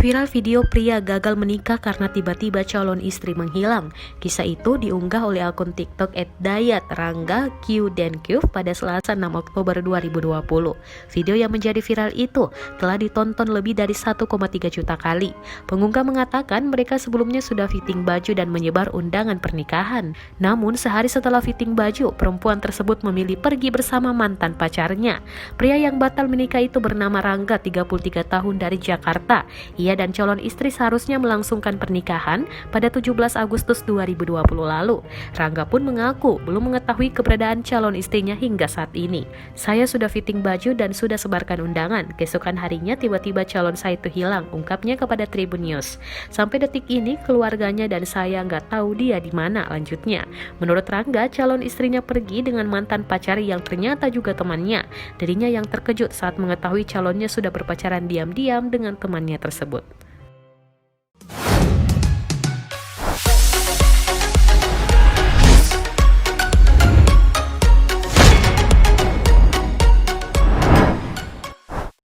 Viral video pria gagal menikah karena tiba-tiba calon istri menghilang. Kisah itu diunggah oleh akun TikTok @dayat_rangga_q_dan_q pada Selasa 6 Oktober 2020. Video yang menjadi viral itu telah ditonton lebih dari 1,3 juta kali. Pengunggah mengatakan mereka sebelumnya sudah fitting baju dan menyebar undangan pernikahan. Namun sehari setelah fitting baju, perempuan tersebut memilih pergi bersama mantan pacarnya. Pria yang batal menikah itu bernama Rangga, 33 tahun, dari Jakarta. Ia dan calon istri seharusnya melangsungkan pernikahan pada 17 Agustus 2020 lalu. Rangga pun mengaku belum mengetahui keberadaan calon istrinya hingga saat ini. "Saya sudah fitting baju dan sudah sebarkan undangan. Keesokan harinya tiba-tiba calon saya itu hilang," ungkapnya kepada Tribun News. "Sampai detik ini keluarganya dan saya nggak tahu dia di mana," lanjutnya. Menurut Rangga, calon istrinya pergi dengan mantan pacar yang ternyata juga temannya. Dirinya yang terkejut saat mengetahui calonnya sudah berpacaran diam-diam dengan temannya tersebut.